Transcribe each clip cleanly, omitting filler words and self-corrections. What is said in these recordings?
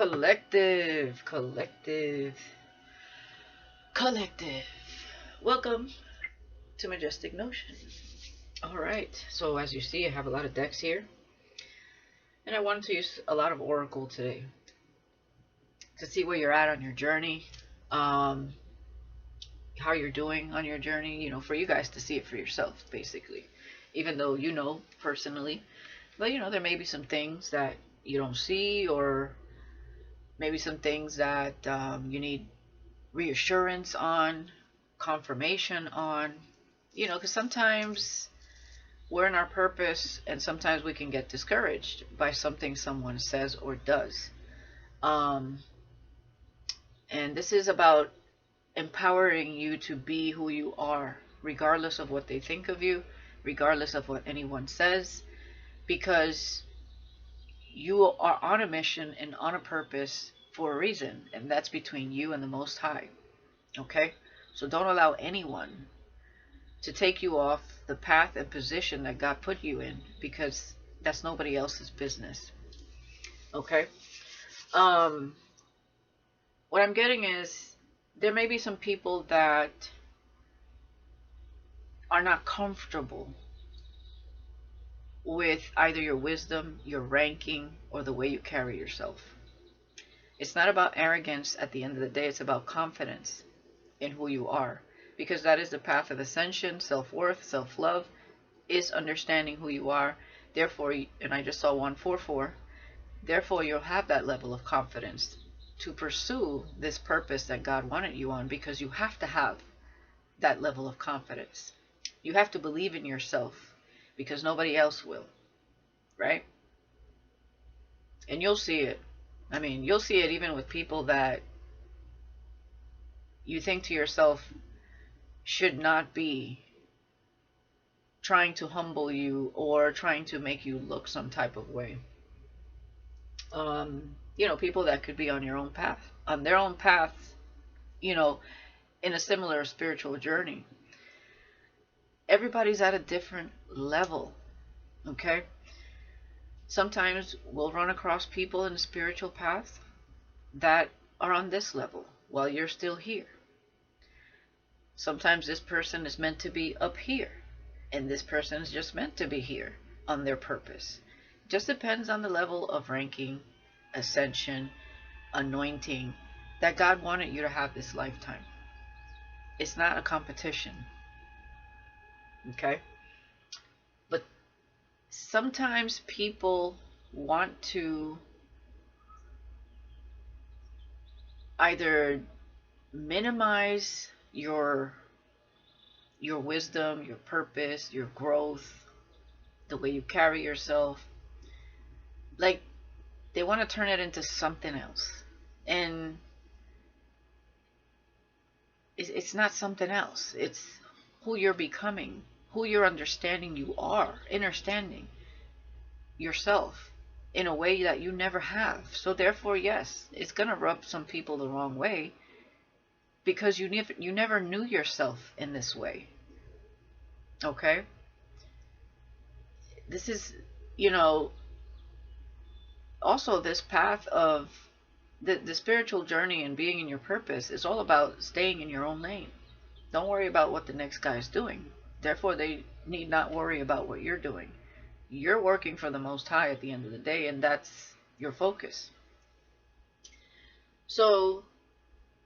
Collective, collective. Welcome to Majestic Notion. All right, so as you see, I have a lot of decks here, and I wanted to use a lot of Oracle today to see where you're at on your journey, um, how you're doing on your journey, for you guys to see it for yourself, basically. Even though you know personally, but there may be some things that you don't see, or maybe some things that you need reassurance on, confirmation on, because sometimes we're in our purpose and sometimes we can get discouraged by something someone says or does. Um, and this is about empowering you to be who you are, regardless of what they think of you, regardless of what anyone says, because you are on a mission and on a purpose for a reason, and that's between you and the Most High. Okay? So don't allow anyone to take you off the path and position that God put you in, because that's nobody else's business. Okay? Um, what I'm getting is there may be some people that are not comfortable with either your wisdom, your ranking, or the way you carry yourself. It's not about arrogance at the end of the day. It's about confidence in who you are, because that is the path of ascension. Self-worth, self-love is understanding who you are. Therefore, and I just saw 144, therefore you'll have that level of confidence to pursue this purpose that God wanted you on, because you have to have that level of confidence. You have to believe in yourself, because nobody else will, right? And you'll see it. I mean, you'll see it even with people that you think to yourself should not be trying to humble you or trying to make you look some type of way. People that could be on your own path, on their own path, in a similar spiritual journey. Everybody's at a different level, okay? Sometimes we'll run across people in the spiritual path that are on this level while you're still here. Sometimes this person is meant to be up here, and this person is just meant to be here on their purpose. It just depends on the level of ranking, ascension, anointing that God wanted you to have this lifetime. It's not a competition, okay? But sometimes people want to either minimize your wisdom, your purpose, your growth, the way you carry yourself. Like, they want to turn it into something else. And it's not something else. It's who you're becoming, who you're understanding you are, understanding yourself in a way that you never have. So therefore, yes, it's going to rub some people the wrong way, because you never knew yourself in this way. Okay? This is, also this path of the spiritual journey and being in your purpose is all about staying in your own lane. Don't worry about what the next guy is doing. Therefore, they need not worry about what you're doing. You're working for the Most High at the end of the day, and that's your focus. So,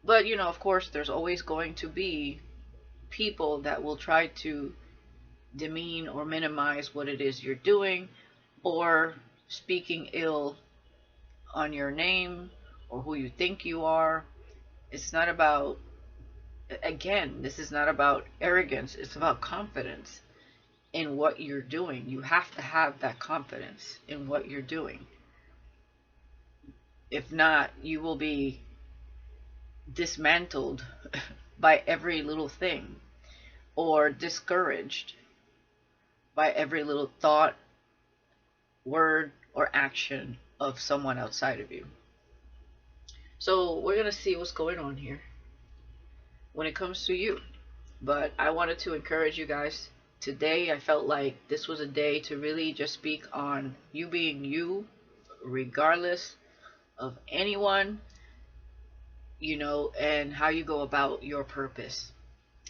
but of course, there's always going to be people that will try to demean or minimize what it is you're doing, or speaking ill on your name or who you think you are. It's not about, again, this is not about arrogance. It's about confidence in what you're doing. You have to have that confidence in what you're doing. If not, you will be dismantled by every little thing, or discouraged by every little thought, word, or action of someone outside of you. So we're going to see what's going on here when it comes to you. But I wanted to encourage you guys. Today I felt like this was a day to really just speak on you being you, regardless of anyone, you know, and how you go about your purpose.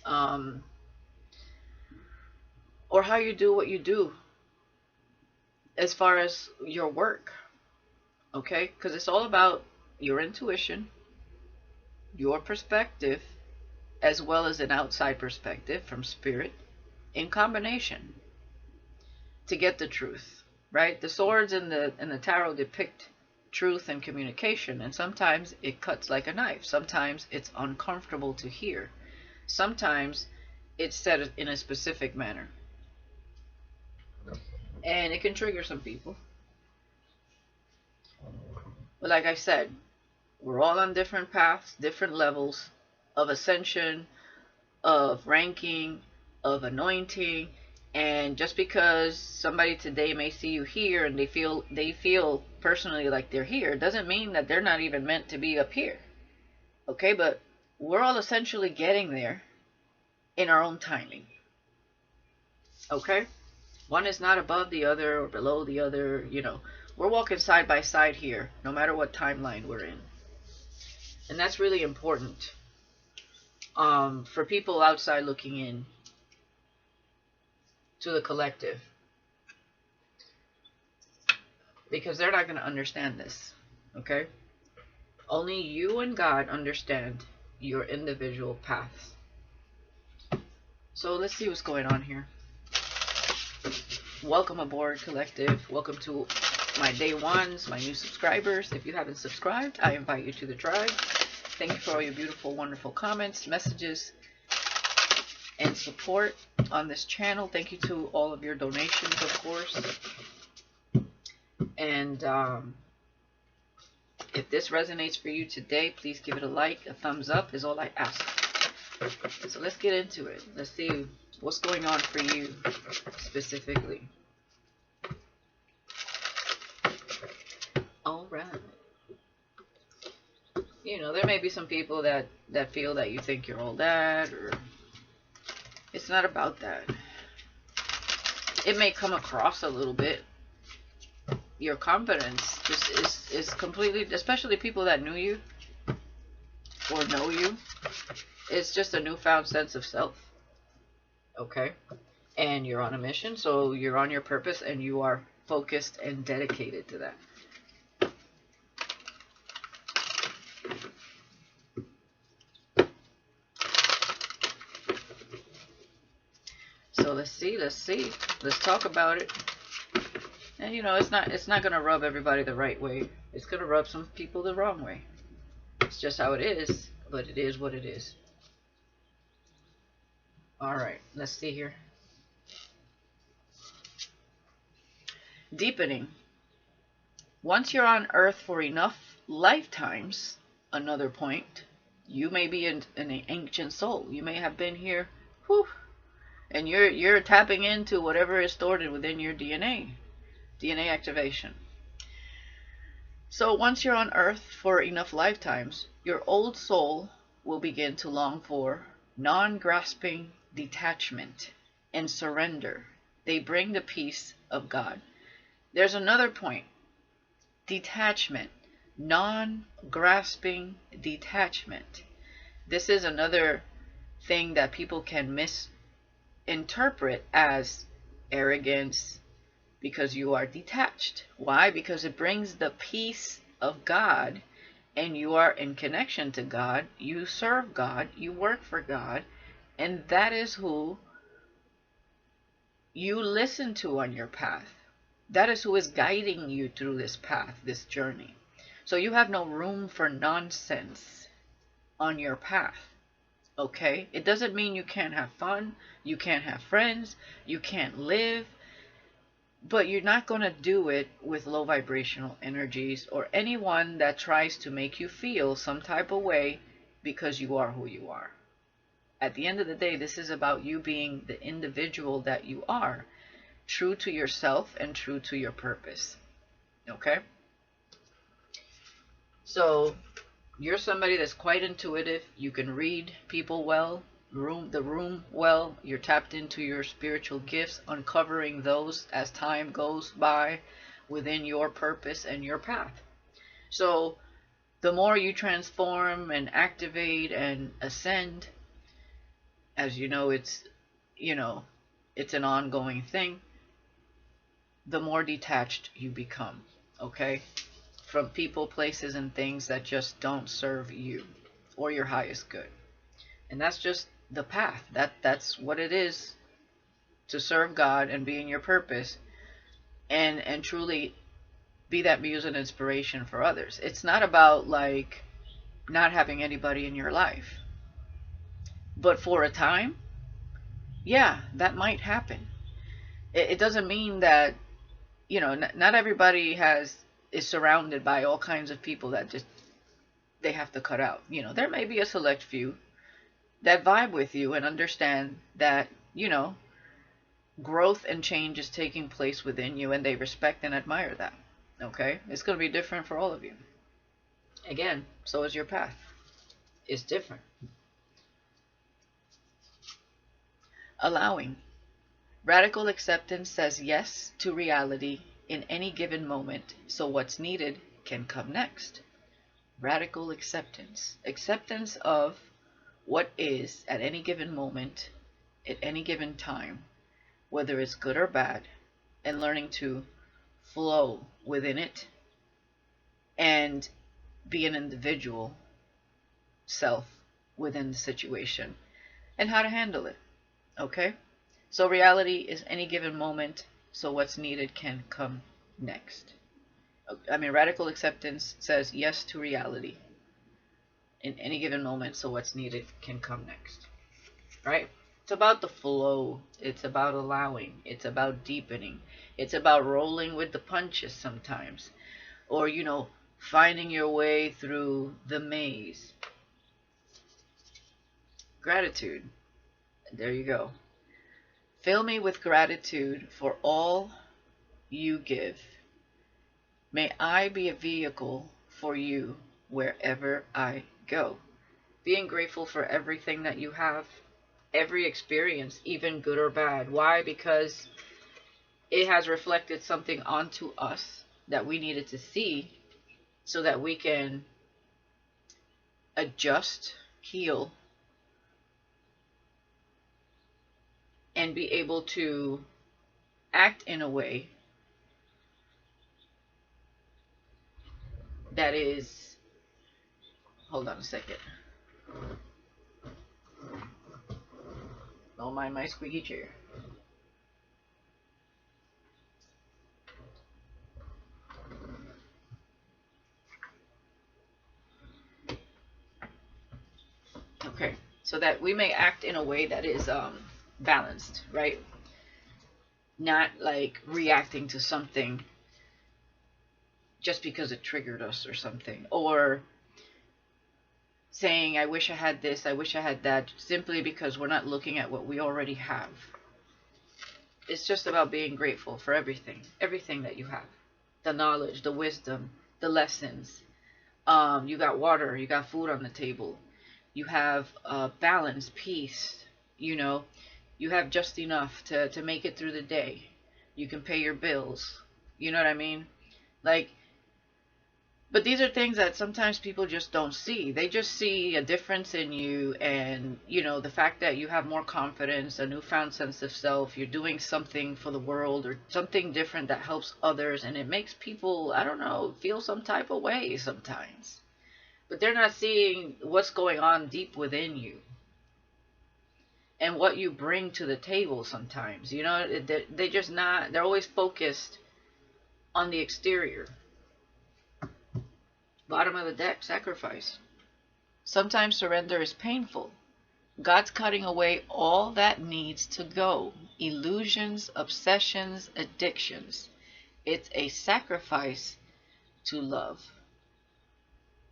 Um, or how you do what you do as far as your work. Okay? Because it's all about your intuition, your perspective, as well as an outside perspective from spirit in combination to get the truth, right? The swords in the tarot depict truth and communication, and sometimes it cuts like a knife. Sometimes it's uncomfortable to hear. Sometimes it's said in a specific manner, and it can trigger some people. But like I said, we're all on different paths, different levels of ascension, of ranking, of anointing. And just because somebody today may see you here and they feel personally like they're here, doesn't mean that they're not even meant to be up here. Okay, but we're all essentially getting there in our own timing. Okay? One is not above the other or below the other, you know. We're walking side by side here, no matter what timeline we're in. And that's really important for people outside looking in to the collective, because they're not going to understand this. Okay? Only you and God understand your individual paths. So let's see what's going on here. Welcome aboard, collective. Welcome to my day ones, my new subscribers. If you haven't subscribed, I invite you to the tribe. Thank you for all your beautiful, wonderful comments, messages, and support on this channel. Thank you to all of your donations, of course. And if this resonates for you today, please give it a like. A thumbs up is all I ask. So let's get into it. Let's see what's going on for you specifically. All right. You know, there may be some people that feel that you think you're all that, or it's not about that. It may come across a little bit. Your confidence just is completely, especially people that knew you or know you, it's just a newfound sense of self. Okay? And you're on a mission, so you're on your purpose and you are focused and dedicated to that. So let's see. Let's talk about it. And you know, it's not gonna rub everybody the right way. It's gonna rub some people the wrong way. It's just how it is, but it is what it is. Alright, let's see here. Deepening. Once you're on Earth for enough lifetimes, another point, you may be an ancient soul. You may have been here, whew, and you're tapping into whatever is stored within your DNA activation. So once you're on Earth for enough lifetimes, your old soul will begin to long for non-grasping detachment and surrender. They bring the peace of God. There's another point. Detachment. Non-grasping detachment. This is another thing that people can misinterpret as arrogance, because you are detached. Why? Because it brings the peace of God, and you are in connection to God. You serve God. You work for God. And that is who you listen to on your path. That is who is guiding you through this path, this journey. So you have no room for nonsense on your path. Okay? It doesn't mean you can't have fun. You can't have friends. You can't live. But you're not going to do it with low vibrational energies or anyone that tries to make you feel some type of way, because you are who you are. At the end of the day, this is about you being the individual that you are, true to yourself and true to your purpose. Okay? So you're somebody that's quite intuitive. You can read people well, the room well. You're tapped into your spiritual gifts, uncovering those as time goes by within your purpose and your path. So the more you transform and activate and ascend, as you know, it's an ongoing thing, the more detached you become, okay? From people, places, and things that just don't serve you or your highest good. And that's just the path. That's what it is to serve God and be in your purpose, and truly be that muse and inspiration for others. It's not about like not having anybody in your life. But for a time, yeah, that might happen. It doesn't mean that, not everybody is surrounded by all kinds of people that just they have to cut out. There may be a select few that vibe with you and understand that, growth and change is taking place within you, and they respect and admire that. Okay? It's going to be different for all of you. Again, so is your path. It's different. Allowing. Radical acceptance says yes to reality in any given moment, so what's needed can come next. Radical acceptance. Acceptance of what is at any given moment, at any given time, whether it's good or bad, and learning to flow within it and be an individual self within the situation and how to handle it. Okay? So reality is any given moment, so what's needed can come next. Radical acceptance says yes to reality in any given moment, so what's needed can come next. Right? It's about the flow. It's about allowing. It's about deepening. It's about rolling with the punches sometimes. Or, finding your way through the maze. Gratitude. There you go. Fill me with gratitude for all you give. May I be a vehicle for you wherever I go. Being grateful for everything that you have, every experience, even good or bad. Why? Because it has reflected something onto us that we needed to see so that we can adjust, heal, and be able to act in a way that is, hold on a second. Don't mind my squeaky chair. Okay, so that we may act in a way that is balanced, right? Not like reacting to something just because it triggered us or something, or saying, I wish I had this, I wish I had that, simply because we're not looking at what we already have. It's just about being grateful for everything that you have. The knowledge, the wisdom, the lessons. You got water, you got food on the table. You have balance, peace, you have just enough to make it through the day. You can pay your bills. You know what I mean? Like, but these are things that sometimes people just don't see. They just see a difference in you and, the fact that you have more confidence, a newfound sense of self, you're doing something for the world or something different that helps others, and it makes people, I don't know, feel some type of way sometimes. But they're not seeing what's going on deep within you and what you bring to the table sometimes. They just not, they're always focused on the exterior. Bottom of the deck, sacrifice. Sometimes surrender is painful. God's cutting away all that needs to go. Illusions, obsessions, addictions. It's a sacrifice to love.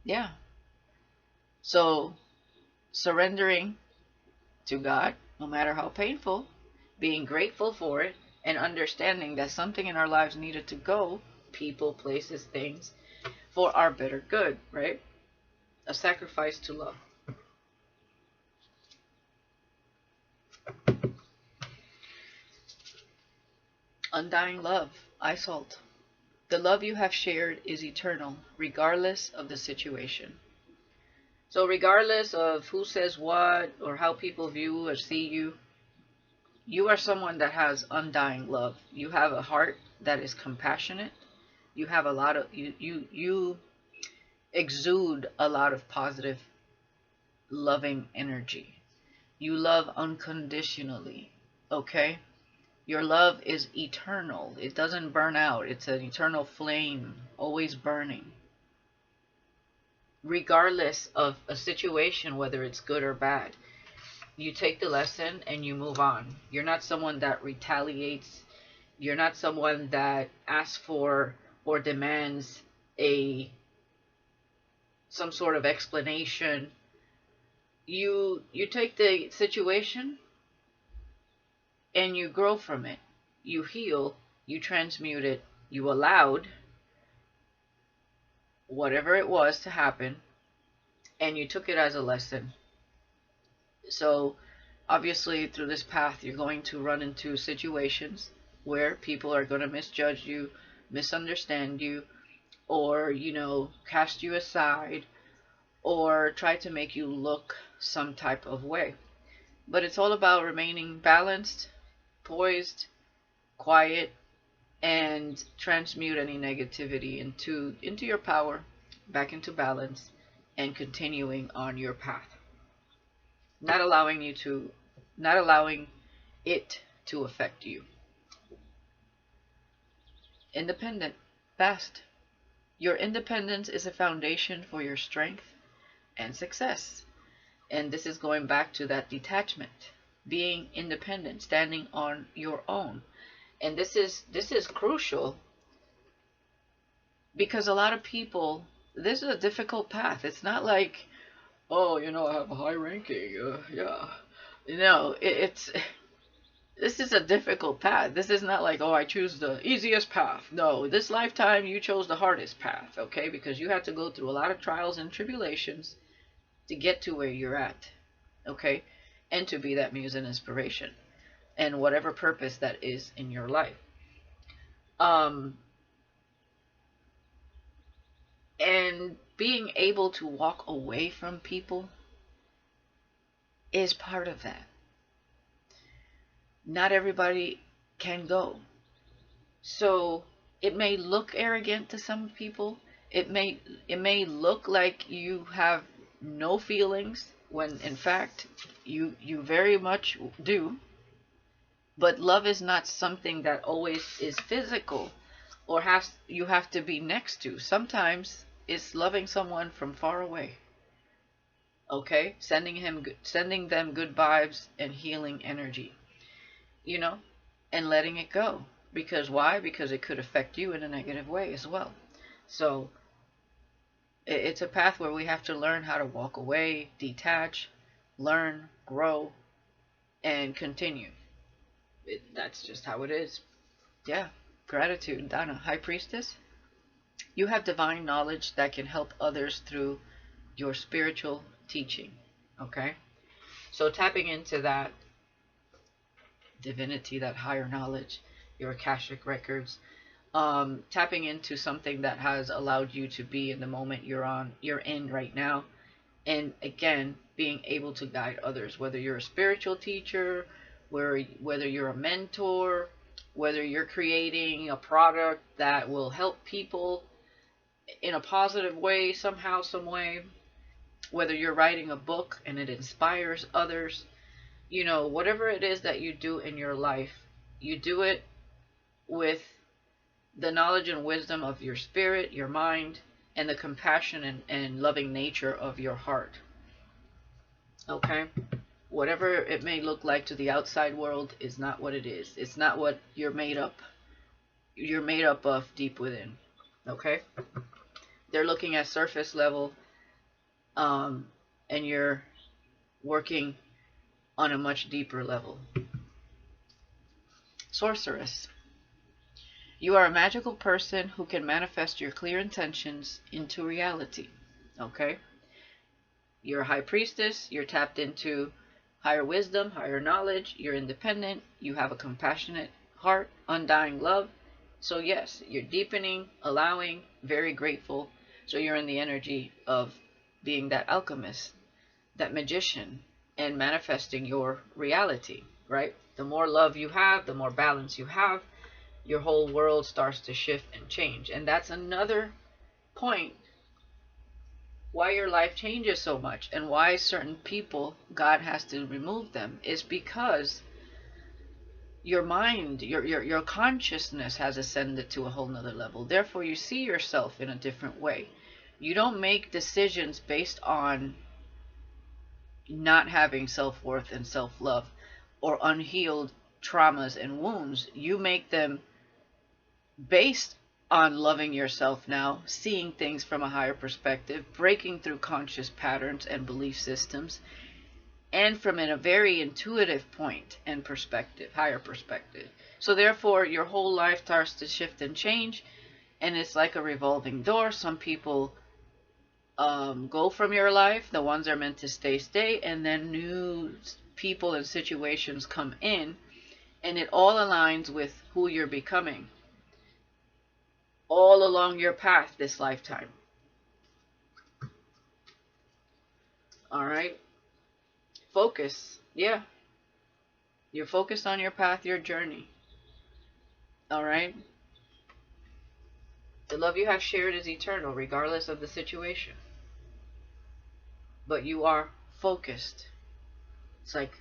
Yeah. So, surrendering to God, no matter how painful, being grateful for it, and understanding that something in our lives needed to go, people, places, things, for our better good, right? A sacrifice to love. Undying love, Isolt. The love you have shared is eternal, regardless of the situation. So regardless of who says what or how people view or see you, you are someone that has undying love. You have a heart that is compassionate. You have a lot of you exude a lot of positive, loving energy. You love unconditionally. Okay? Your love is eternal. It doesn't burn out. It's an eternal flame, always burning. Regardless of a situation, whether it's good or bad, you take the lesson and you move on. You're not someone that retaliates. You're not someone that asks for or demands some sort of explanation. You take the situation and you grow from it. You heal, you transmute it, you allowed whatever it was to happen, and you took it as a lesson. So obviously through this path you're going to run into situations where people are going to misjudge you, misunderstand you, or cast you aside, or try to make you look some type of way. But it's all about remaining balanced, poised, quiet, and transmute any negativity into your power, back into balance, and continuing on your path. Not allowing it to affect you. Independent, fast. Your independence is a foundation for your strength and success. And this is going back to that detachment, being independent, standing on your own. And this is crucial because a lot of people, this is a difficult path. It's not like, oh, I have a high ranking. Yeah. This is a difficult path. This is not like, oh, I choose the easiest path. No, this lifetime you chose the hardest path, okay? Because you had to go through a lot of trials and tribulations to get to where you're at, okay? And to be that muse and inspiration and whatever purpose that is in your life. And being able to walk away from people is part of that. Not everybody can go. So it may look arrogant to some people. It may look like you have no feelings when in fact you very much do. But love is not something that always is physical or you have to be next to. Sometimes it's loving someone from far away. Okay? Sending them good vibes and healing energy. And letting it go. Because why? Because it could affect you in a negative way as well. So it's a path where we have to learn how to walk away, detach, learn, grow, and continue. That's just how it is. Yeah. Gratitude. Donna, High Priestess. You have divine knowledge that can help others through your spiritual teaching. Okay? So tapping into that divinity, that higher knowledge, your Akashic records, tapping into something that has allowed you to be in the moment you're in right now, and again being able to guide others, whether you're a spiritual teacher, whether you're a mentor, whether you're creating a product that will help people in a positive way somehow, some way, whether you're writing a book and it inspires others. Whatever it is that you do in your life, you do it with the knowledge and wisdom of your spirit, your mind, and the compassion and loving nature of your heart. Okay? Whatever it may look like to the outside world is not what it is. It's not what you're made up of deep within. Okay? They're looking at surface level, and you're working on a much deeper level. Sorceress. You are a magical person who can manifest your clear intentions into reality. Okay? You're a high priestess. You're tapped into higher wisdom, higher knowledge. You're independent. You have a compassionate heart, undying love, So yes, you're deepening, allowing, very grateful. So you're in the energy of being that alchemist, that magician, and manifesting your reality, right? The more love you have, the more balance you have, your whole world starts to shift and change. And that's another point why your life changes so much and why certain people, God has to remove them, is because your mind, your consciousness has ascended to a whole nother level. Therefore, you see yourself in a different way. You don't make decisions based on not having self-worth and self-love or unhealed traumas and wounds. You make them based on loving yourself now, seeing things from a higher perspective, breaking through conscious patterns and belief systems, and from a very intuitive point and perspective, higher perspective. So therefore, your whole life starts to shift and change, and it's like a revolving door. Some people go from your life, the ones that are meant to stay, and then new people and situations come in, and it all aligns with who you're becoming all along your path this lifetime. All right? Focus. Yeah. You're focused on your path, your journey. All right? The love you have shared is eternal, regardless of the situation. But you are focused. It's like,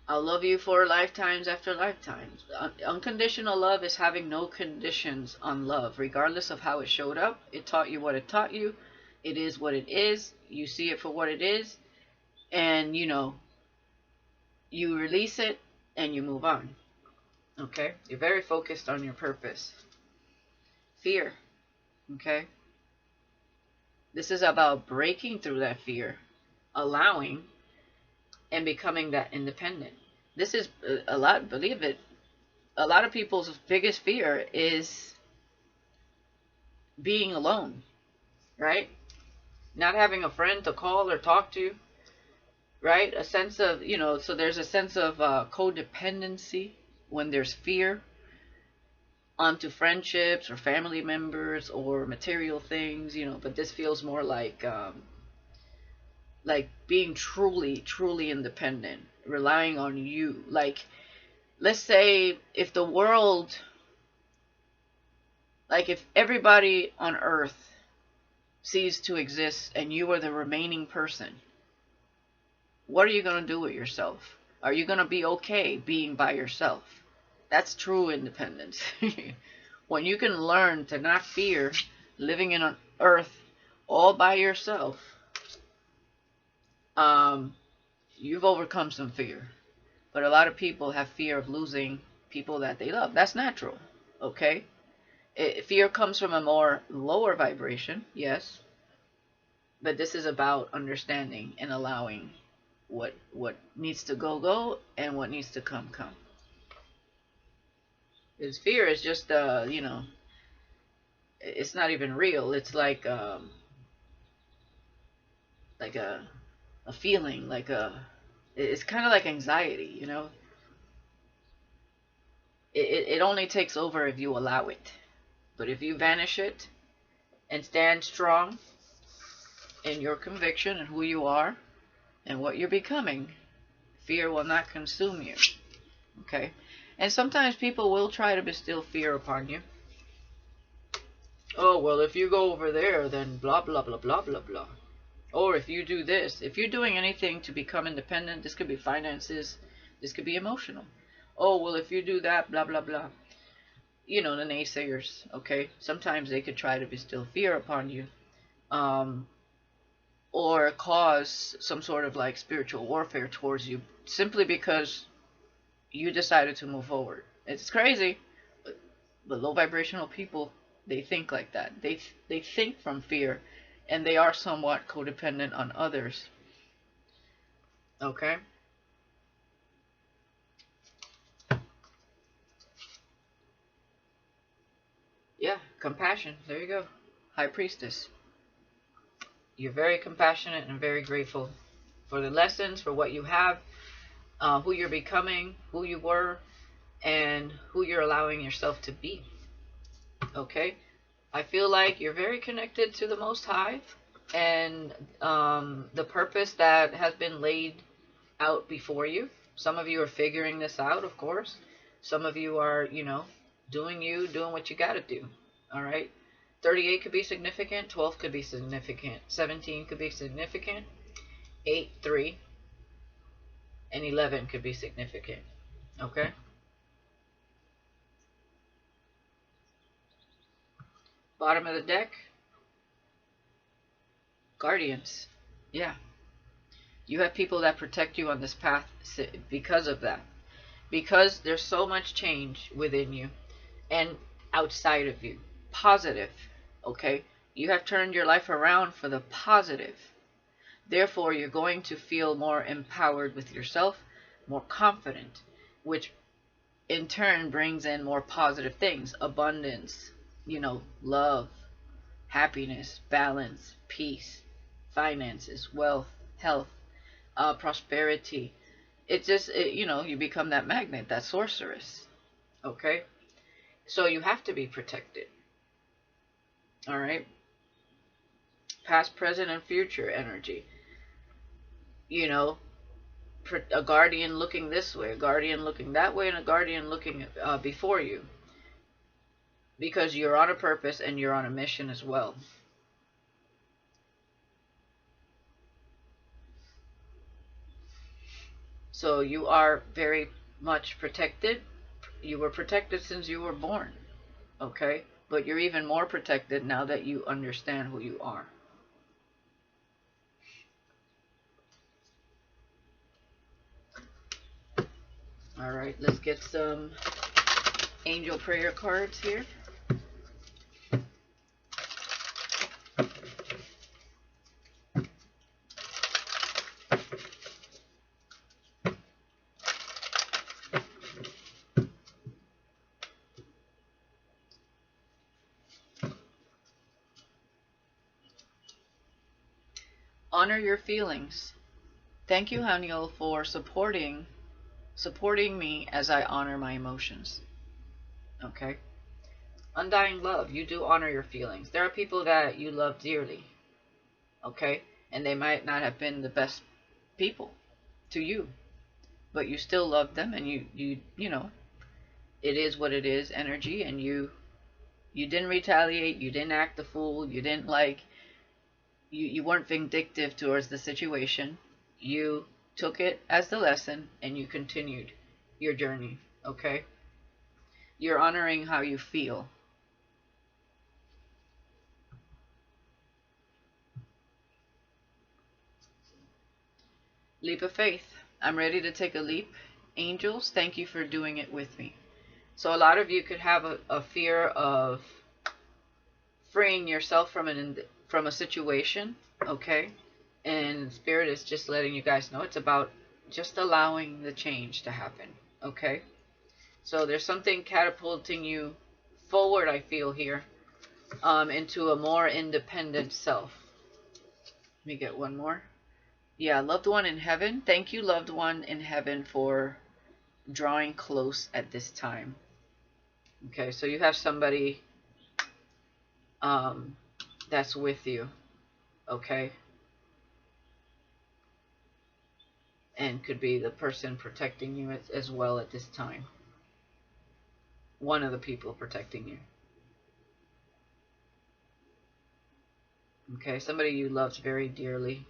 I'll love you for lifetimes after lifetimes. Unconditional love is having no conditions on love, regardless of how it showed up. It taught you what it taught you. It is what it is. You see it for what it is. And, you release it and you move on. Okay? You're very focused on your purpose. Fear. Okay? This is about breaking through that fear, allowing, and becoming that independent. This is a lot, believe it, a lot of people's biggest fear is being alone, right? Not having a friend to call or talk to, right? A sense of, so there's a sense of codependency when there's fear onto friendships or family members or material things, but this feels more like being truly independent, relying on you. Like, let's say if the world, like if everybody on earth ceased to exist and you are the remaining person, what are you going to do with yourself? Are you going to be okay being by yourself? That's true independence. When you can learn to not fear living in an earth all by yourself, you've overcome some fear. But a lot of people have fear of losing people that they love. That's natural, okay? Fear comes from a more lower vibration, yes. But this is about understanding and allowing what needs to go, and what needs to come. Because fear is just, it's not even real. It's like a feeling, it's kind of like anxiety, It only takes over if you allow it. But if you vanish it and stand strong in your conviction and who you are and what you're becoming, fear will not consume you. Okay? And sometimes people will try to bestow fear upon you. Oh, well, if you go over there, then blah, blah, blah, blah, blah, blah. Or if you do this, if you're doing anything to become independent, this could be finances, this could be emotional. Oh, well, if you do that, blah, blah, blah. The naysayers, okay? Sometimes they could try to bestow fear upon you, or cause some sort of like spiritual warfare towards you, simply because you decided to move forward. It's crazy, but low vibrational people, they think like that. They think from fear, and they are somewhat codependent on others. Okay? Yeah, compassion. There you go. High Priestess. You're very compassionate and very grateful for the lessons, for what you have, who you're becoming, who you were, and who you're allowing yourself to be. Okay? I feel like you're very connected to the Most High, and the purpose that has been laid out before you. Some of you are figuring this out, of course. Some of you are, doing what you got to do. All right? 38 could be significant. 12 could be significant. 17 could be significant. 8, 3, and 11 could be significant. Okay? Bottom of the deck, guardians. Yeah. You have people that protect you on this path because of that. Because there's so much change within you and outside of you. Positive. Okay? You have turned your life around for the positive. Therefore, you're going to feel more empowered with yourself, more confident, which in turn brings in more positive things. Abundance, love, happiness, balance, peace, finances, wealth, health, prosperity. You become that magnet, that sorceress. Okay? So you have to be protected. All right? Past, present, and future energy. A guardian looking this way, a guardian looking that way, and a guardian looking before you. Because you're on a purpose and you're on a mission as well. So you are very much protected. You were protected since you were born. Okay? But you're even more protected now that you understand who you are. All right, let's get some angel prayer cards here. Honor your feelings. Thank you, Haniel, for supporting me as I honor my emotions. Okay? Undying love. You do honor your feelings. There are people that you love dearly. Okay? And they might not have been the best people to you. But you still love them, and you it is what it is, energy, and you didn't retaliate, you didn't act the fool, you didn't you weren't vindictive towards the situation. You took it as the lesson and you continued your journey. Okay? You're honoring how you feel. Leap of faith. I'm ready to take a leap. Angels, thank you for doing it with me. So a lot of you could have a fear of freeing yourself from a situation. Okay? And Spirit is just letting you guys know it's about just allowing the change to happen. Okay? So there's something catapulting you forward, I feel here, into a more independent self. Let me get one more. Yeah, loved one in heaven. Thank you, loved one in heaven, for drawing close at this time. Okay, so you have somebody that's with you. Okay? And could be the person protecting you as well at this time. One of the people protecting you. Okay, somebody you loved very dearly.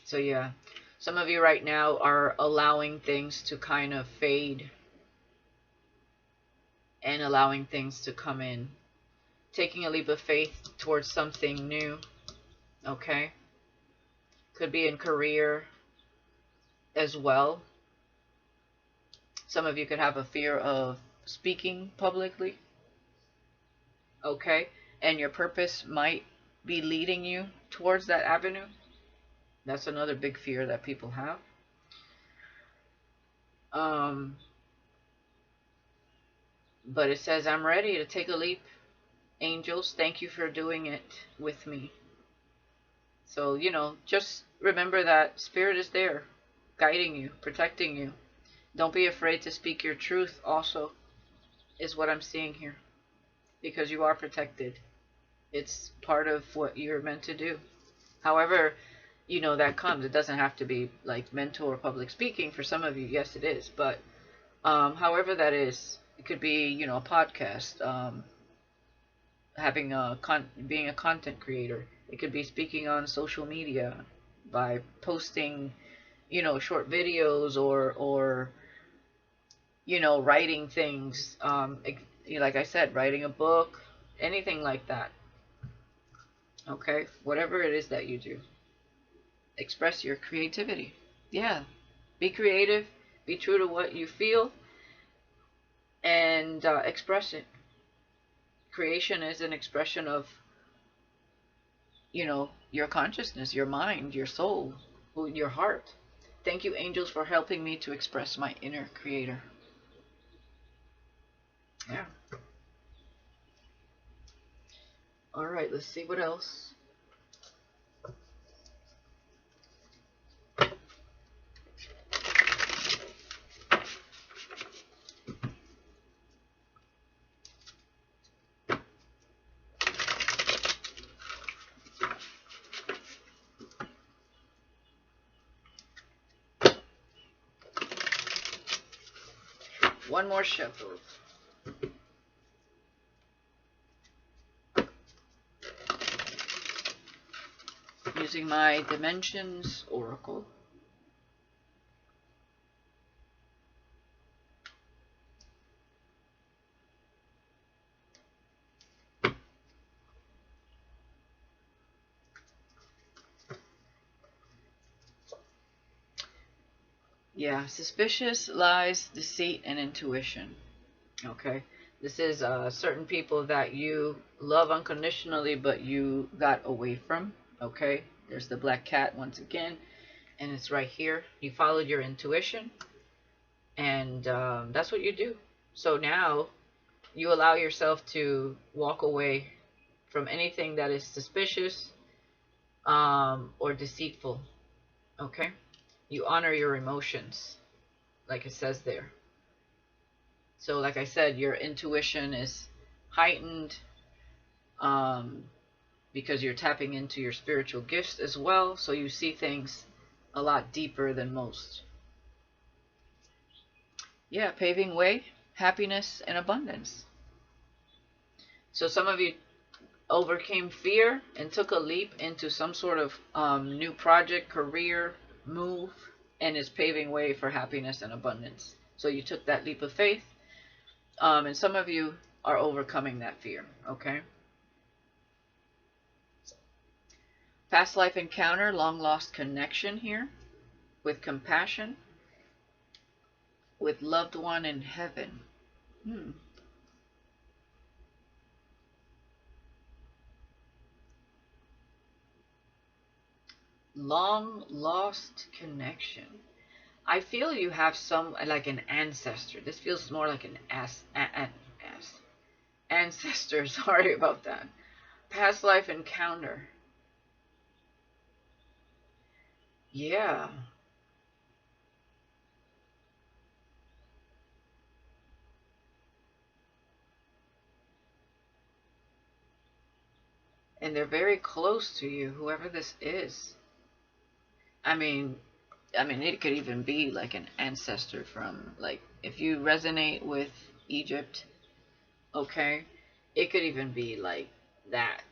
So yeah, some of you right now are allowing things to kind of fade and allowing things to come in. Taking a leap of faith towards something new. Okay? Could be in career as well. Some of you could have a fear of speaking publicly. Okay? And your purpose might be leading you towards that avenue. That's another big fear that people have. But it says, I'm ready to take a leap. Angels, thank you for doing it with me. So, just remember that Spirit is there, guiding you, protecting you. Don't be afraid to speak your truth also, is what I'm seeing here. Because you are protected. It's part of what you're meant to do. However, that comes. It doesn't have to be like mental or public speaking. For some of you, yes, it is. But however that is, it could be, a podcast, being a content creator. It could be speaking on social media by posting, short videos or writing things. Like I said, writing a book, anything like that. Okay, whatever it is that you do, express your creativity. Yeah, be creative, be true to what you feel, and express it. Creation is an expression of, your consciousness, your mind, your soul, your heart. Thank you, angels, for helping me to express my inner creator. Yeah. All right, let's see what else. One more shuffle. Using my Dimensions Oracle. Yeah, suspicious, lies, deceit, and intuition. Okay, this is certain people that you love unconditionally, but you got away from. Okay, there's the black cat once again, and it's right here. You followed your intuition, and that's what you do. So now you allow yourself to walk away from anything that is suspicious or deceitful. Okay, you honor your emotions, like it says there. So, like I said, your intuition is heightened um, because you're tapping into your spiritual gifts as well. So you see things a lot deeper than most. Yeah, paving way, happiness, and abundance. So some of you overcame fear and took a leap into some sort of new project, career, move, and is paving way for happiness and abundance. So you took that leap of faith, and some of you are overcoming that fear, okay? Past life encounter, long lost connection here with compassion, with loved one in heaven. Long lost connection. I feel you have some, like an ancestor. This feels more like an ancestor. Sorry about that. Past life encounter. Yeah. And they're very close to you, whoever this is. I mean, it could even be like an ancestor from, like, if you resonate with Egypt, okay, it could even be like that,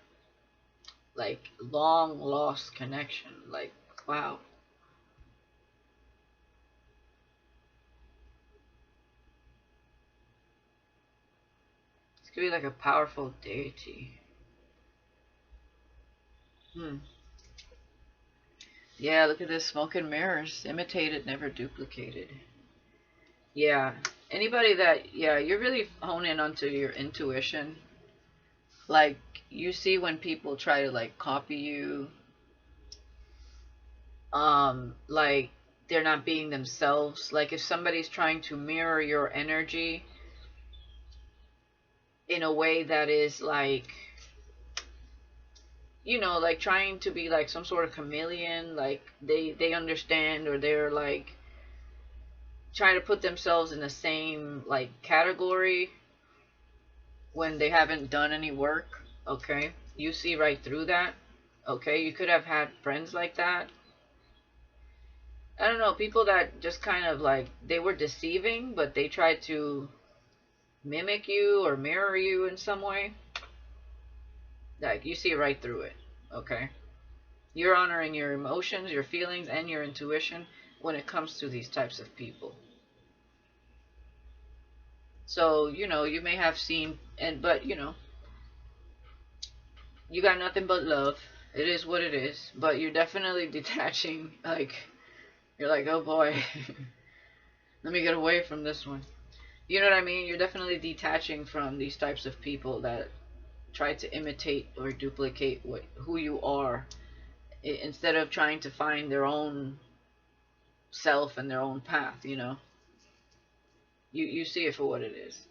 like long lost connection, like, wow. This could be like a powerful deity. Yeah, look at this, smoke and mirrors, imitated, never duplicated. Yeah, anybody that, yeah, you're really honing onto your intuition. Like, you see when people try to like copy you, like they're not being themselves. Like if somebody's trying to mirror your energy in a way that is like like trying to be like some sort of chameleon, like they understand, or they're like trying to put themselves in the same like category when they haven't done any work. Okay, you see right through that. Okay, you could have had friends like that. I don't know, people that just kind of like they were deceiving, but they tried to mimic you or mirror you in some way. Like you see right through it. Okay, you're honoring your emotions, your feelings, and your intuition when it comes to these types of people. So, you may have seen, but, you got nothing but love. It is what it is. But you're definitely detaching. Like, you're like, oh boy, let me get away from this one. You know what I mean? You're definitely detaching from these types of people that try to imitate or duplicate who you are, instead of trying to find their own self and their own path, You see it for what it is.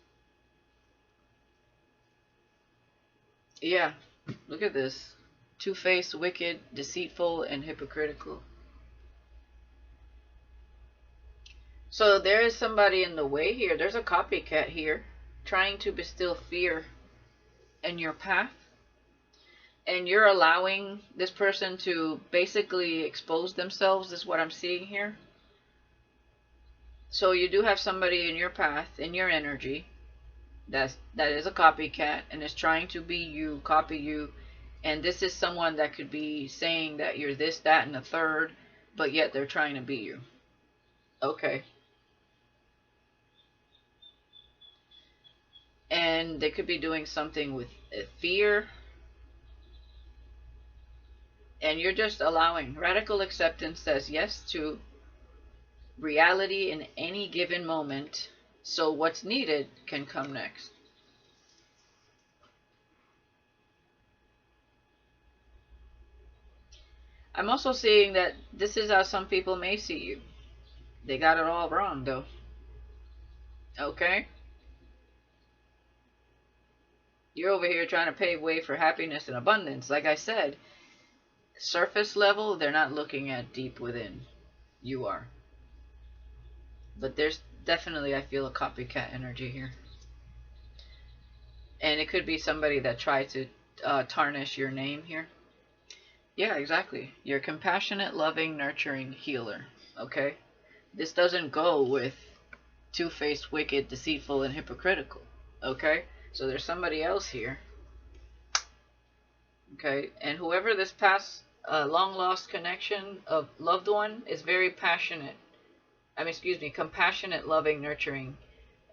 Yeah, look at this. Two-faced, wicked, deceitful, and hypocritical. So there is somebody in the way here. There's a copycat here trying to bestow fear in your path. And you're allowing this person to basically expose themselves, is what I'm seeing here. So you do have somebody in your path, in your energy, that is a copycat and is trying to be you, copy you. And this is someone that could be saying that you're this, that, and the third, but yet they're trying to be you. Okay. And they could be doing something with fear. And you're just allowing. Radical acceptance says yes to reality in any given moment, so what's needed can come next. I'm also seeing that this is how some people may see you. They got it all wrong, though. Okay? You're over here trying to pave way for happiness and abundance. Like I said, surface level, they're not looking at deep within. You are. But there's definitely, I feel, a copycat energy here. And it could be somebody that tried to tarnish your name here. Yeah, exactly. You're a compassionate, loving, nurturing healer. Okay? This doesn't go with two-faced, wicked, deceitful, and hypocritical. Okay? So there's somebody else here. Okay? And whoever this past long-lost connection of loved one is very passionate. Compassionate, loving, nurturing,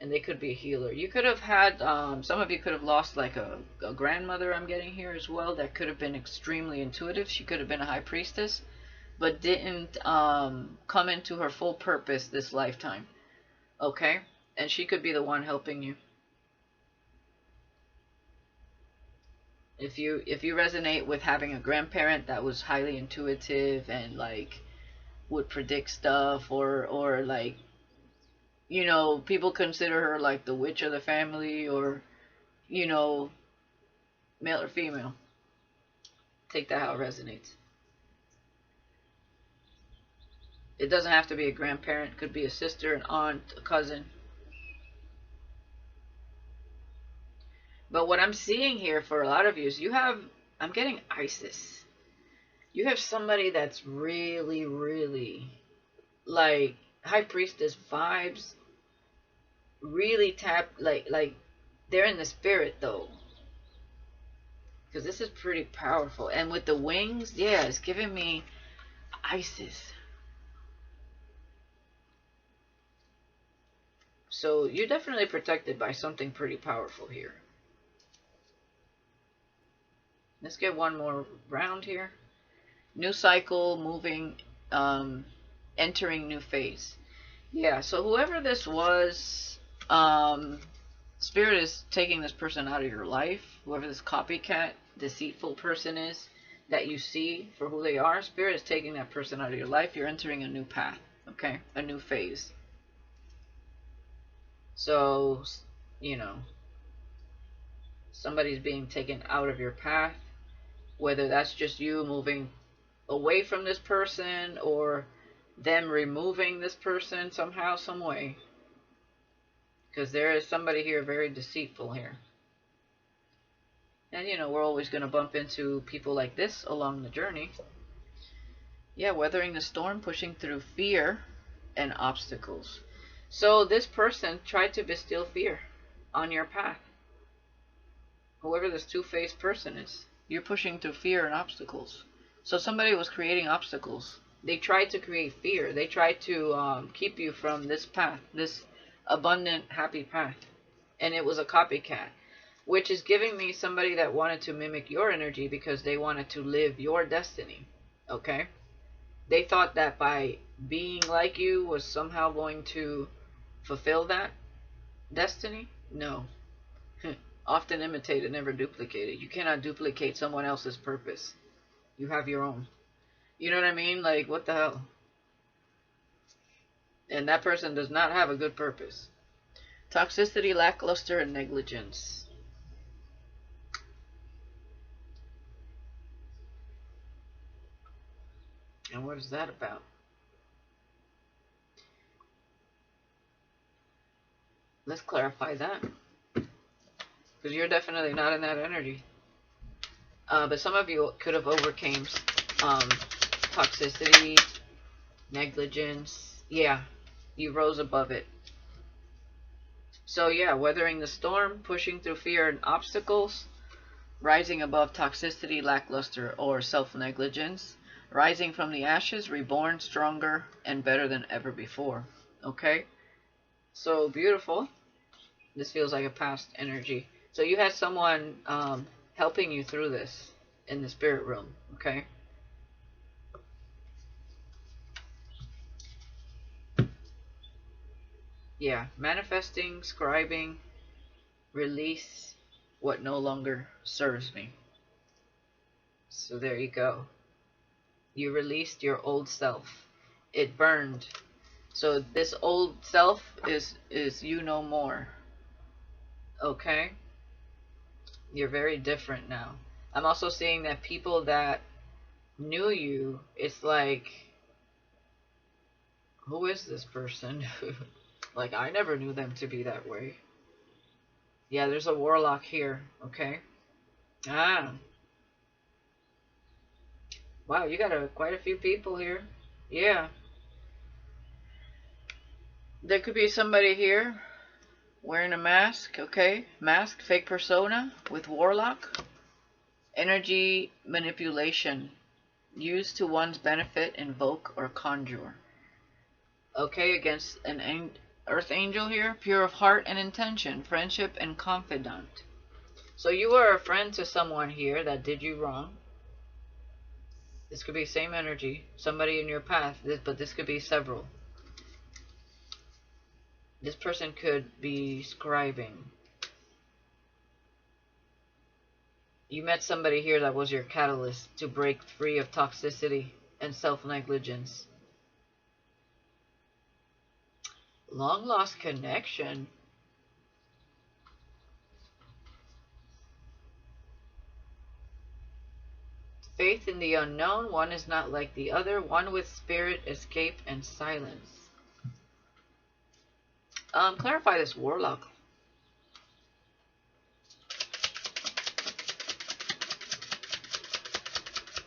and they could be a healer. You could have had, some of you could have lost like a grandmother, I'm getting here as well, that could have been extremely intuitive. She could have been a high priestess, but didn't come into her full purpose this lifetime. Okay? And she could be the one helping you. If you resonate with having a grandparent that was highly intuitive and like would predict stuff, or like, people consider her like the witch of the family, or, male or female. Take that how it resonates. It doesn't have to be a grandparent. It could be a sister, an aunt, a cousin. But what I'm seeing here for a lot of you is I'm getting Isis. You have somebody that's really, really like high priestess vibes. Really tap, like they're in the spirit though. Because this is pretty powerful. And with the wings, yeah, it's giving me Isis. So you're definitely protected by something pretty powerful here. Let's get one more round here. New cycle, moving, entering new phase. Yeah, so whoever this was, Spirit is taking this person out of your life. Whoever this copycat, deceitful person is that you see for who they are, Spirit is taking that person out of your life. You're entering a new path, okay? A new phase. So, somebody's being taken out of your path. Whether that's just you moving away from this person or them removing this person somehow, some way. Because there is somebody here very deceitful here. And, you know, we're always going to bump into people like this along the journey. Yeah, weathering the storm, pushing through fear and obstacles. So this person tried to distill fear on your path. Whoever this two-faced person is, you're pushing through fear and obstacles. So somebody was creating obstacles. They tried to create fear. They tried to keep you from this path, this abundant, happy path. And it was a copycat, which is giving me somebody that wanted to mimic your energy because they wanted to live your destiny. Okay? They thought that by being like you was somehow going to fulfill that destiny. No. Often imitated, never duplicated. You cannot duplicate someone else's purpose. You have your own. You know what I mean? Like, what the hell? And that person does not have a good purpose. Toxicity, lackluster, and negligence. And what is that about? Let's clarify that. Because you're definitely not in that energy. But some of you could have overcame toxicity, negligence. Yeah, you rose above it. So yeah, weathering the storm, pushing through fear and obstacles, rising above toxicity, lackluster, or self-negligence, rising from the ashes, reborn, stronger, and better than ever before. Okay? So beautiful. This feels like a past energy. So you had someone helping you through this in the spirit room. Okay? Yeah, manifesting, scribing, release what no longer serves me. So there you go. You released your old self. It burned. So this old self is you no more. Okay? You're very different now. I'm also seeing that people that knew you, it's like, who is this person? Like, I never knew them to be that way. Yeah, there's a warlock here, okay? Ah. Wow, you got quite a few people here. Yeah. There could be somebody here wearing a mask, okay? Mask, fake persona with warlock. Energy manipulation. Used to one's benefit, invoke, or conjure. Okay, against an earth angel here. Pure of heart and intention. Friendship and confidant. So you were a friend to someone here that did you wrong. This could be same energy. Somebody in your path, but this could be several. This person could be scribing. You met somebody here that was your catalyst to break free of toxicity and self-negligence. Long lost connection. Faith in the unknown. One is not like the other. One with spirit, escape, and silence. Clarify this warlock.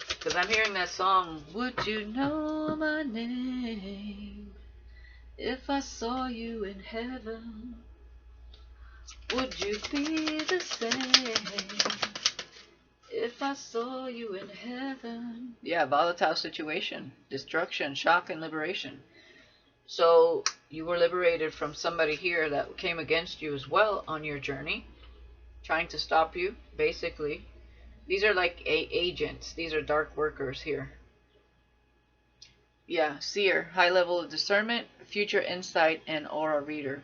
Because I'm hearing that song, would you know my name if I saw you in heaven? Would you be the same if I saw you in heaven? Yeah, volatile situation, destruction, shock, and liberation. So you were liberated from somebody here that came against you as well on your journey, trying to stop you, basically. These are like agents. These are dark workers here. Yeah, seer, high level of discernment, future insight, and aura reader.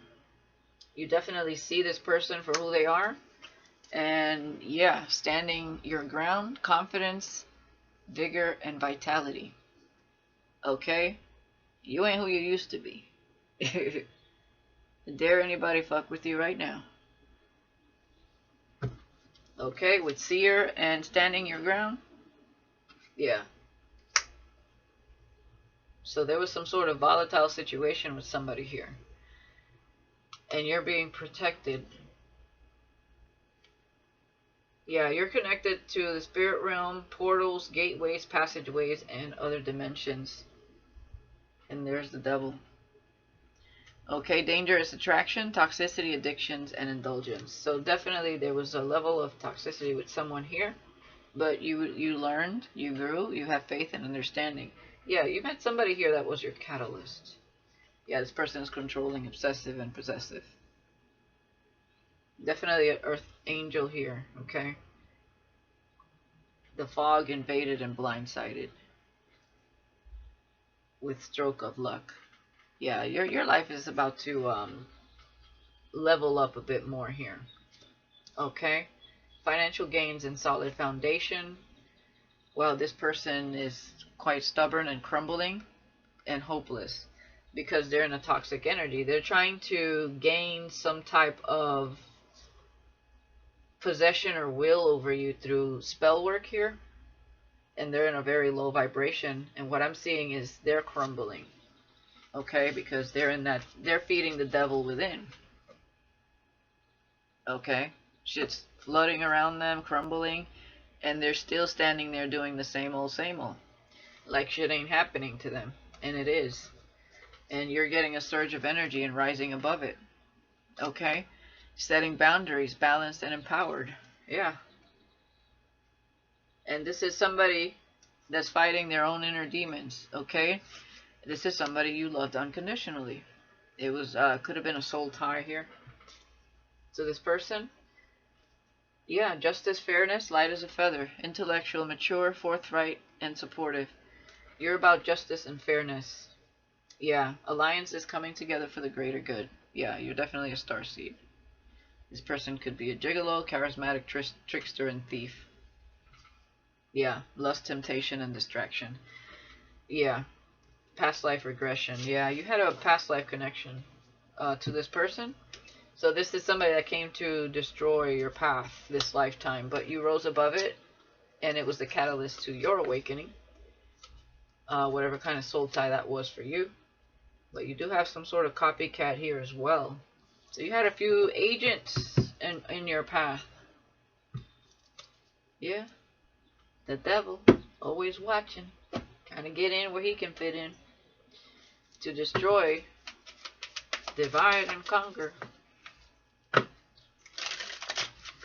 You definitely see this person for who they are. And yeah, standing your ground, confidence, vigor, and vitality. Okay? You ain't who you used to be. Dare anybody fuck with you right now? Okay, with seer and standing your ground. Yeah. So there was some sort of volatile situation with somebody here. And you're being protected. Yeah, you're connected to the spirit realm, portals, gateways, passageways, and other dimensions. And there's the devil. Okay, dangerous attraction, toxicity, addictions, and indulgence. So definitely there was a level of toxicity with someone here, but you learned, you grew, you have faith and understanding. Yeah, you met somebody here that was your catalyst. Yeah, this person is controlling, obsessive, and possessive. Definitely an earth angel here, okay? The fog invaded and blindsided with stroke of luck. Yeah, your life is about to level up a bit more here. Okay? Financial gains and solid foundation. Well, this person is quite stubborn and crumbling and hopeless because they're in a toxic energy. They're trying to gain some type of possession or will over you through spell work here, and they're in a very low vibration, and what I'm seeing is they're crumbling. Okay, because they're feeding the devil within. Okay, shit's floating around them, crumbling, and they're still standing there doing the same old, like shit ain't happening to them, and it is. And you're getting a surge of energy and rising above it. Okay, setting boundaries, balanced and empowered. Yeah. And this is somebody that's fighting their own inner demons. Okay, this is somebody you loved unconditionally. It was could have been a soul tie here. So this person, yeah, justice, fairness, light as a feather, intellectual, mature, forthright, and supportive. You're about justice and fairness. Yeah, alliances coming together for the greater good. Yeah, you're definitely a starseed. This person could be a gigolo, charismatic trickster, and thief. Yeah, lust, temptation, and distraction. Yeah, past life regression. Yeah, you had a past life connection to this person. So this is somebody that came to destroy your path this lifetime, but you rose above it, and it was the catalyst to your awakening. Whatever kind of soul tie that was for you. But you do have some sort of copycat here as well. So you had a few agents in your path. Yeah. The devil, always watching. Trying to get in where he can fit in. To destroy, divide, and conquer.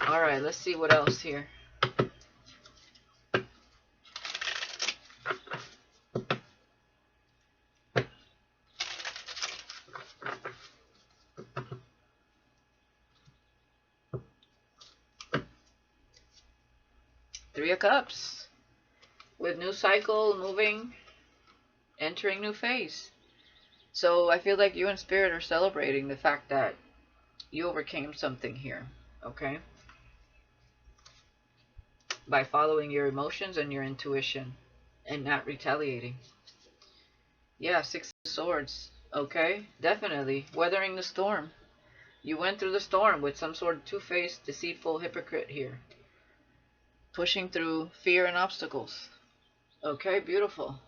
Alright, let's see what else here. Three of Cups. With new cycle, moving, entering new phase. So I feel like you and Spirit are celebrating the fact that you overcame something here. Okay? By following your emotions and your intuition. And not retaliating. Yeah, Six of Swords. Okay? Definitely. Weathering the storm. You went through the storm with some sort of two-faced, deceitful hypocrite here. Pushing through fear and obstacles. Okay, beautiful.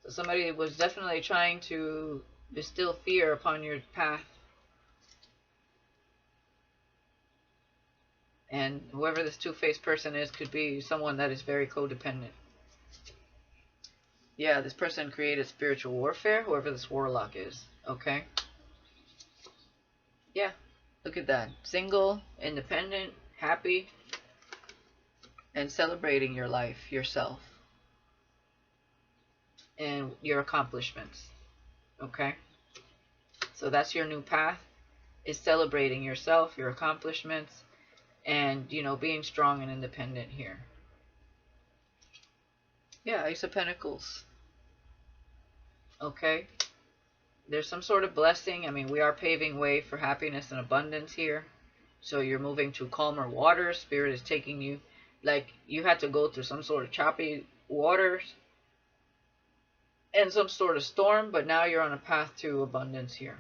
So somebody was definitely trying to distill fear upon your path. And whoever this two-faced person is could be someone that is very codependent. Yeah, this person created spiritual warfare, whoever this warlock is. Okay? Yeah, look at that. Single, independent, happy, and celebrating your life, yourself, and your accomplishments. Okay? So that's your new path, is celebrating yourself, your accomplishments, and, you know, being strong and independent here. Yeah, Ace of Pentacles. Okay? There's some sort of blessing. I mean, we are paving way for happiness and abundance here. So you're moving to calmer waters. Spirit is taking you, like you had to go through some sort of choppy waters and some sort of storm, but now you're on a path to abundance here.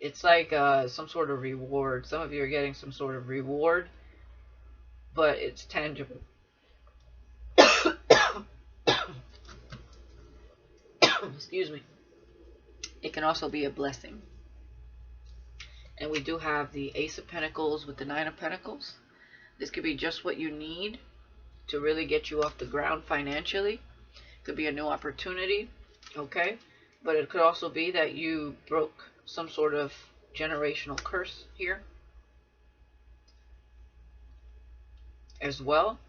It's like some sort of reward. Some of you are getting some sort of reward, but it's tangible. excuse me, it can also be a blessing. And we do have the Ace of Pentacles with the Nine of Pentacles. This could be just what you need to really get you off the ground financially. Could be a new opportunity, okay? But it could also be that you broke some sort of generational curse here as well.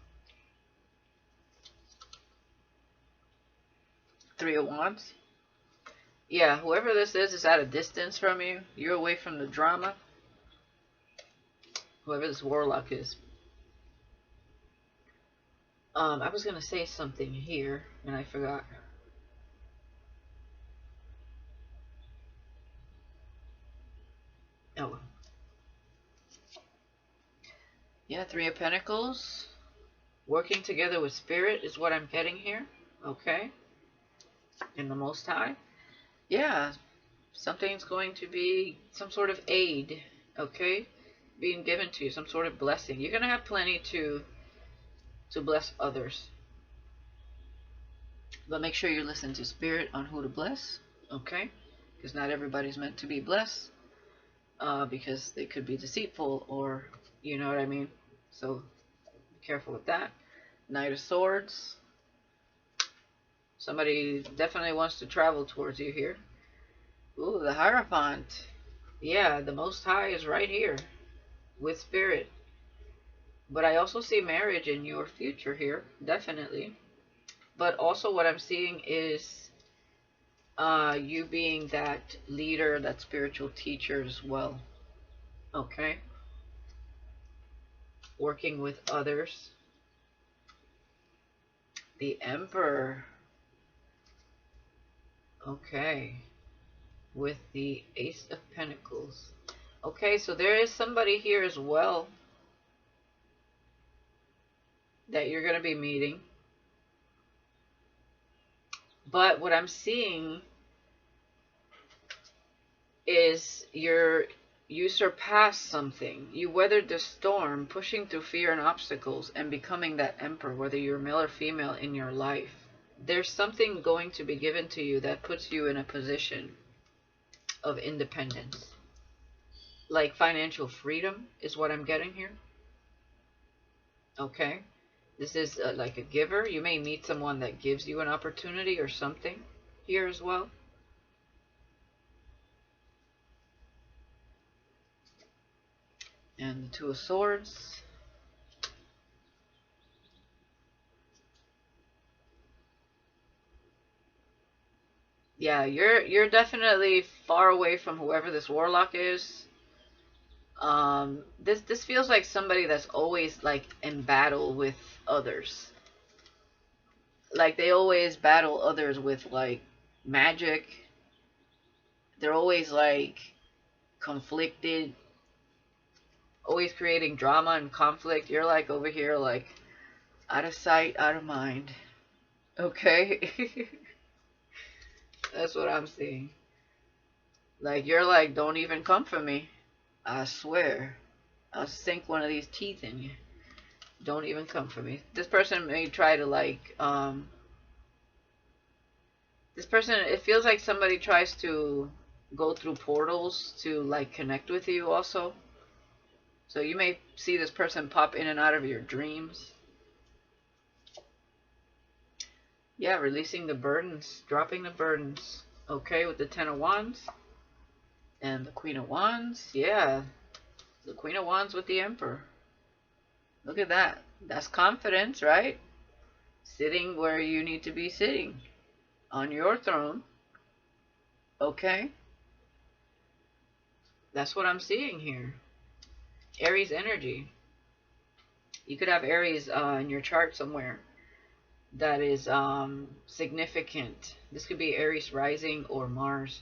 Three of Wands. Yeah, whoever this is at a distance from you. You're away from the drama. Whoever this warlock is. I was going to say something here, and I forgot. Oh. Yeah, Three of Pentacles. Working together with Spirit is what I'm getting here. Okay. In the Most High. Yeah, something's going to be some sort of aid. Okay. Being given to you. Some sort of blessing. You're going to have plenty to bless others. But make sure you listen to Spirit on who to bless. Okay. Because not everybody's meant to be blessed. Because they could be deceitful, or you know what I mean. So be careful with that. Knight of Swords. Somebody definitely wants to travel towards you here. Ooh, the Hierophant. Yeah, the Most High is right here with Spirit. But I also see marriage in your future here, definitely. But also what I'm seeing is you being that leader, that spiritual teacher as well. Okay. Working with others. The Emperor. Okay. With the Ace of Pentacles. Okay, so there is somebody here as well that you're going to be meeting. But what I'm seeing is you surpassed something. You weathered the storm, pushing through fear and obstacles and becoming that emperor, whether you're male or female in your life. There's something going to be given to you that puts you in a position of independence. Like financial freedom is what I'm getting here. Okay. This is like a giver. You may meet someone that gives you an opportunity or something here as well. And the Two of Swords. Yeah, you're definitely far away from whoever this warlock is. This feels like somebody that's always like in battle with others. Like they always battle others with like magic. They're always like conflicted, always creating drama and conflict. You're like over here like out of sight, out of mind. Okay. That's what I'm seeing. Like you're like, don't even come for me. I swear. I'll sink one of these teeth in you. Don't even come for me. This person may try to like this person, it feels like somebody tries to go through portals to like connect with you also. So you may see this person pop in and out of your dreams. Yeah, releasing the burdens, dropping the burdens. Okay, with the Ten of Wands and the Queen of Wands. Yeah, the Queen of Wands with the Emperor. Look at that. That's confidence, right? Sitting where you need to be sitting. On your throne. Okay? That's what I'm seeing here. Aries energy. You could have Aries in your chart somewhere that is significant. This could be Aries rising or Mars.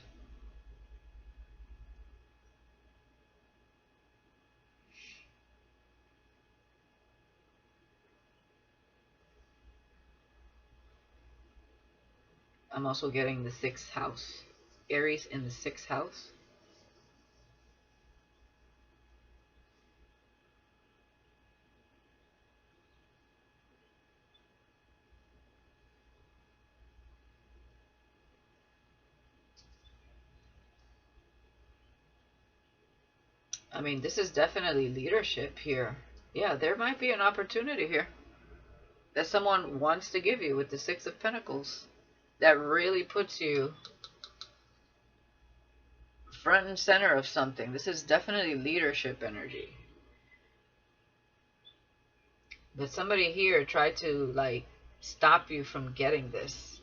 I'm also getting the 6th house. Aries in the 6th house. I mean, this is definitely leadership here. Yeah, there might be an opportunity here that someone wants to give you with the Six of Pentacles that really puts you front and center of something. This is definitely leadership energy. But somebody here tried to like stop you from getting this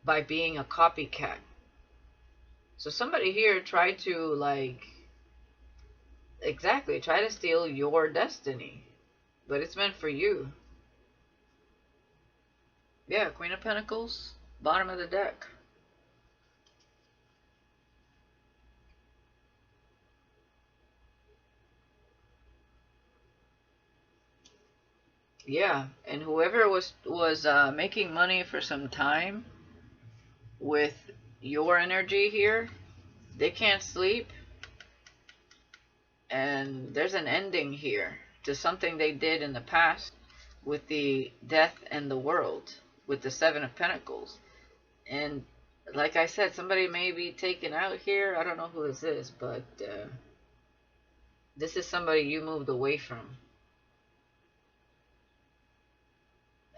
by being a copycat. So somebody here tried to like, exactly, try to steal your destiny. But it's meant for you. Yeah, Queen of Pentacles, bottom of the deck. Yeah, and whoever was making money for some time with your energy here, they can't sleep, and there's an ending here to something they did in the past with the death and the world, with the Seven of Pentacles. And like I said, somebody may be taken out here. I don't know who this is, but this is somebody you moved away from.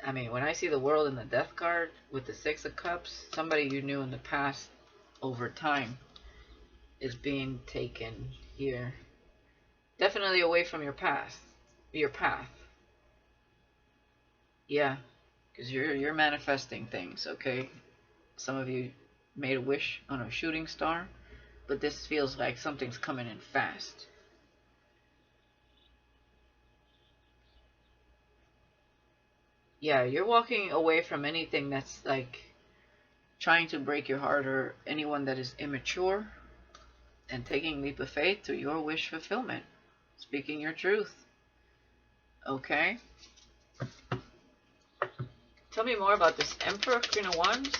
I mean, when I see the world and the death card with the Six of Cups, somebody you knew in the past over time is being taken here. Definitely away from your past, your path. Yeah, because you're manifesting things, okay? Some of you made a wish on a shooting star, but this feels like something's coming in fast. Yeah, you're walking away from anything that's like trying to break your heart, or anyone that is immature, and taking leap of faith to your wish fulfillment. Speaking your truth. Okay? Tell me more about this Emperor, Queen of Wands.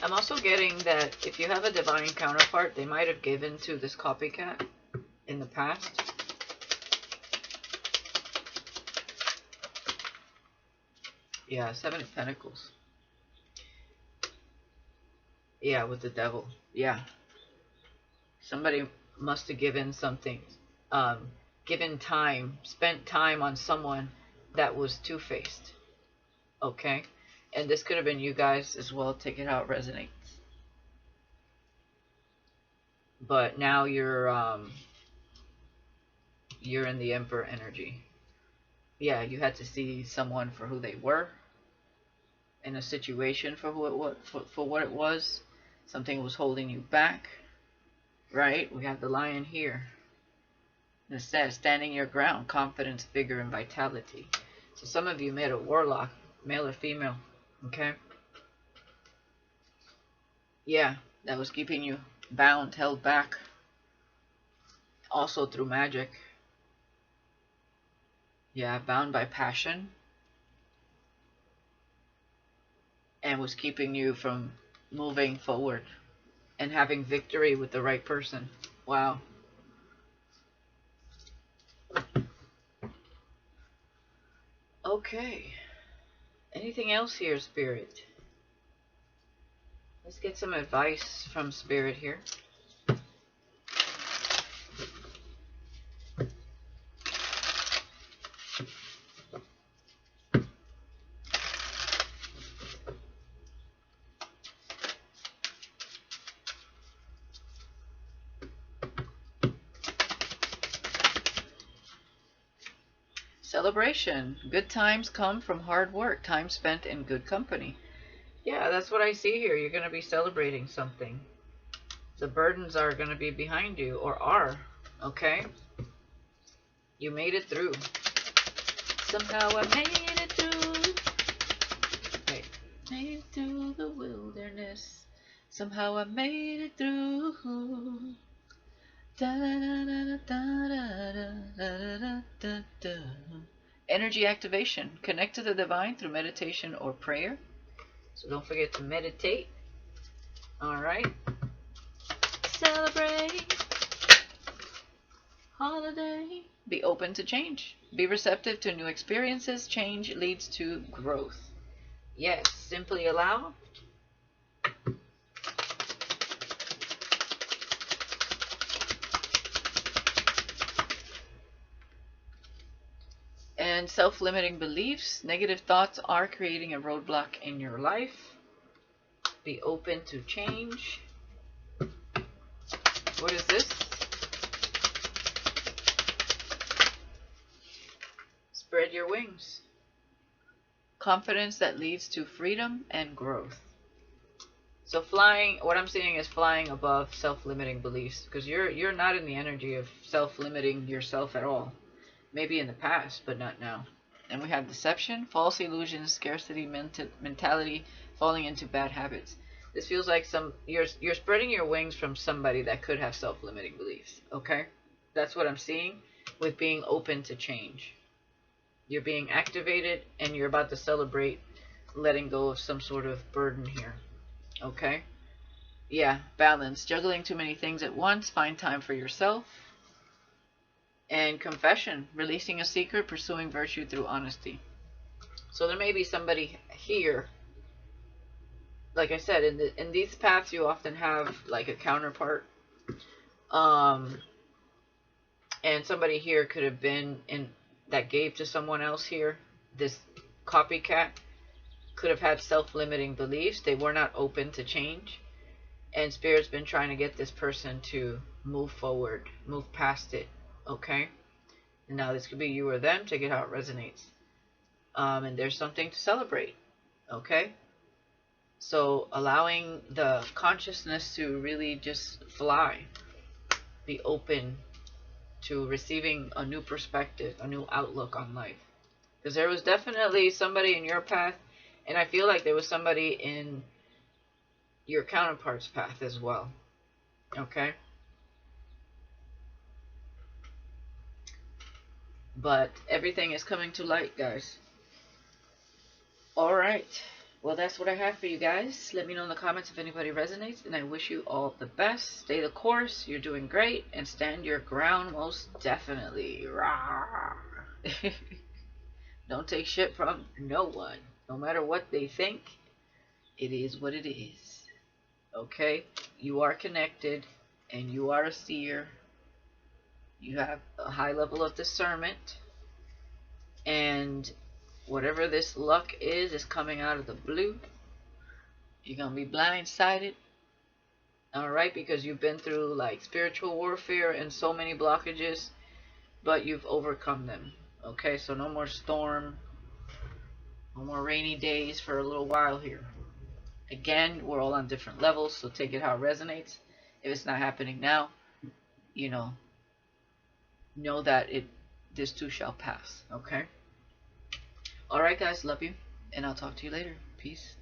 I'm also getting that if you have a divine counterpart, they might have given to this copycat in the past. Yeah, Seven of Pentacles. Yeah, with the Devil. Yeah. Somebody must have given something, given time, spent time on someone that was two-faced. Okay? And this could have been you guys as well. Take it how it resonates. But now you're in the Emperor energy. Yeah, you had to see someone for who they were, in a situation for who it was, for what it was. Something was holding you back, right? We have the Lion here. It says, standing your ground, confidence, vigor, and vitality. So some of you made a warlock, male or female, okay? Yeah, that was keeping you bound, held back, also through magic. Yeah, bound by passion, and was keeping you from moving forward and having victory with the right person. Wow. Okay. Anything else here, Spirit? Let's get some advice from Spirit here. Celebration. Good times come from hard work, time spent in good company. Yeah, that's what I see here. You're going to be celebrating something. The burdens are going to be behind you, or are, okay? You made it through. Somehow I made it through. Wait. Made it through the wilderness. Somehow I made it through. Energy activation. Connect to the divine through meditation or prayer. So don't forget to meditate. Alright. Celebrate. Holiday. Be open to change. Be receptive to new experiences. Change leads to growth. Yes, simply allow. And self-limiting beliefs, negative thoughts are creating a roadblock in your life. Be open to change. What is this? Spread your wings. Confidence that leads to freedom and growth. So flying, what I'm seeing is flying above self-limiting beliefs, because you're not in the energy of self-limiting yourself at all. Maybe in the past, but not now. And we have deception, false illusions, scarcity mentality, falling into bad habits. This feels like you're spreading your wings from somebody that could have self-limiting beliefs. Okay, that's what I'm seeing with being open to change. You're being activated, and you're about to celebrate letting go of some sort of burden here. Okay, yeah, balance, juggling too many things at once. Find time for yourself. And confession, releasing a secret, pursuing virtue through honesty. So there may be somebody here, like I said, in these paths you often have like a counterpart, and somebody here could have been in that gave to someone else here. This copycat could have had self-limiting beliefs. They were not open to change, and Spirit's been trying to get this person to move forward, move past it. Okay, and now this could be you or them. Check it how it resonates. And there's something to celebrate. Okay, so allowing the consciousness to really just fly, be open to receiving a new perspective, a new outlook on life. Because there was definitely somebody in your path, and I feel like there was somebody in your counterpart's path as well. Okay, but everything is coming to light, guys. All right, well, that's what I have for you guys. Let me know in the comments if anybody resonates, and I wish you all the best. Stay the course. You're doing great, and stand your ground most definitely. Rah. Don't take shit from no one, no matter what they think. It is what it is. Okay, you are connected, and you are a seer. You have a high level of discernment, and whatever this luck is coming out of the blue. You're going to be blindsided. Alright, because you've been through like spiritual warfare and so many blockages, but you've overcome them. Okay, so no more storm, no more rainy days for a little while here. Again, we're all on different levels, so take it how it resonates. If it's not happening now, know that this too shall pass. Okay? Alright guys, love you, and I'll talk to you later. Peace.